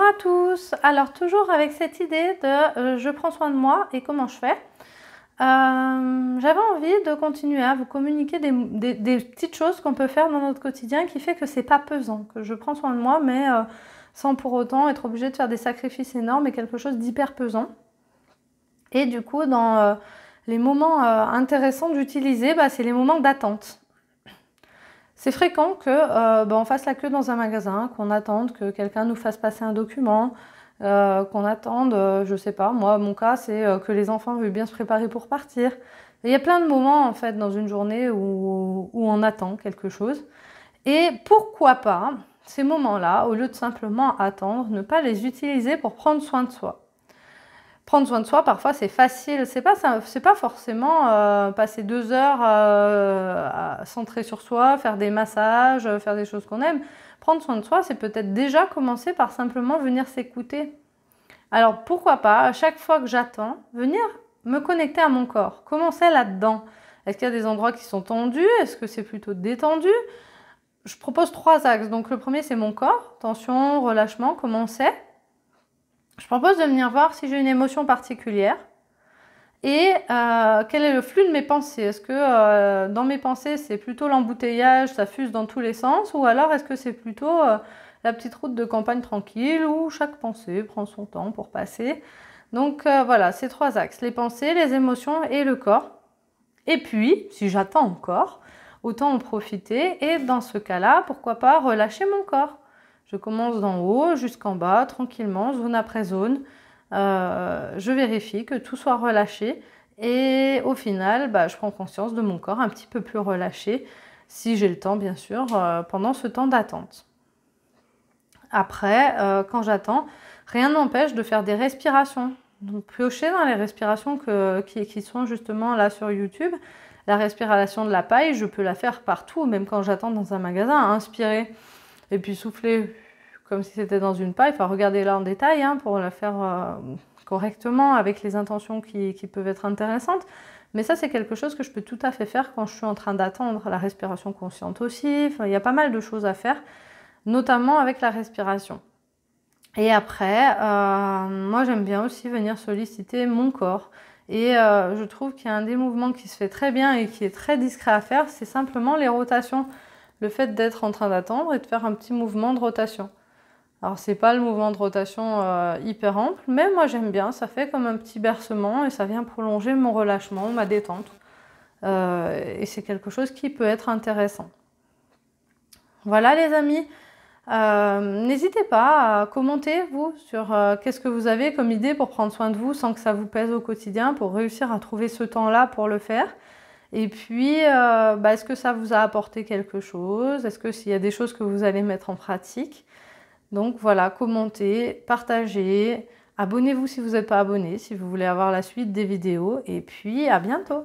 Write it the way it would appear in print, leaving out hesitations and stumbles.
à tous. Alors toujours avec cette idée de je prends soin de moi et comment je fais. J'avais envie de continuer à vous communiquer des petites choses qu'on peut faire dans notre quotidien qui fait que c'est pas pesant, que je prends soin de moi mais sans pour autant être obligée de faire des sacrifices énormes et quelque chose d'hyper pesant. Et du coup dans les moments intéressants d'utiliser, c'est les moments d'attente. C'est fréquent que on fasse la queue dans un magasin, qu'on attende que quelqu'un nous fasse passer un document, qu'on attende, je sais pas, moi mon cas c'est que les enfants veulent bien se préparer pour partir. Et il y a plein de moments en fait dans une journée où on attend quelque chose. Et pourquoi pas ces moments-là, au lieu de simplement attendre, ne pas les utiliser pour prendre soin de soi. Prendre soin de soi, parfois c'est facile, c'est pas forcément passer 2 heures à centrer sur soi, faire des massages, faire des choses qu'on aime. Prendre soin de soi, c'est peut-être déjà commencer par simplement venir s'écouter. Alors pourquoi pas, à chaque fois que j'attends, venir me connecter à mon corps. Commencer là-dedans. Est-ce qu'il y a des endroits qui sont tendus? Est-ce que c'est plutôt détendu? Je propose 3 axes. Donc le premier c'est mon corps, tension, relâchement, comment on sait. Je propose de venir voir si j'ai une émotion particulière et quel est le flux de mes pensées. Est-ce que dans mes pensées, c'est plutôt l'embouteillage, ça fuse dans tous les sens, ou alors est-ce que c'est plutôt la petite route de campagne tranquille où chaque pensée prend son temps pour passer. Donc voilà, ces 3 axes, les pensées, les émotions et le corps. Et puis, si j'attends encore, autant en profiter et dans ce cas-là, pourquoi pas relâcher mon corps. Je commence d'en haut jusqu'en bas, tranquillement, zone après zone. Je vérifie que tout soit relâché. Et au final, je prends conscience de mon corps un petit peu plus relâché, si j'ai le temps, bien sûr, pendant ce temps d'attente. Après, quand j'attends, rien n'empêche de faire des respirations. Donc, piocher dans les respirations qui sont justement là sur YouTube. La respiration de la paille, je peux la faire partout, même quand j'attends dans un magasin, inspirer. Et puis souffler comme si c'était dans une paille, enfin regardez là en détail pour la faire correctement avec les intentions qui peuvent être intéressantes. Mais ça c'est quelque chose que je peux tout à fait faire quand je suis en train d'attendre. La respiration consciente aussi, il y a pas mal de choses à faire, notamment avec la respiration. Et après, moi j'aime bien aussi venir solliciter mon corps. Et je trouve qu'il y a un des mouvements qui se fait très bien et qui est très discret à faire, c'est simplement les rotations. Le fait d'être en train d'attendre et de faire un petit mouvement de rotation. Alors c'est pas le mouvement de rotation hyper ample, mais moi j'aime bien, ça fait comme un petit bercement et ça vient prolonger mon relâchement, ma détente. Et c'est quelque chose qui peut être intéressant. Voilà les amis, n'hésitez pas à commenter vous sur qu'est-ce que vous avez comme idée pour prendre soin de vous sans que ça vous pèse au quotidien, pour réussir à trouver ce temps-là pour le faire. Et puis, est-ce que ça vous a apporté quelque chose? Est-ce que s'il y a des choses que vous allez mettre en pratique? Donc voilà, commentez, partagez, abonnez-vous si vous n'êtes pas abonné, si vous voulez avoir la suite des vidéos. Et puis, à bientôt!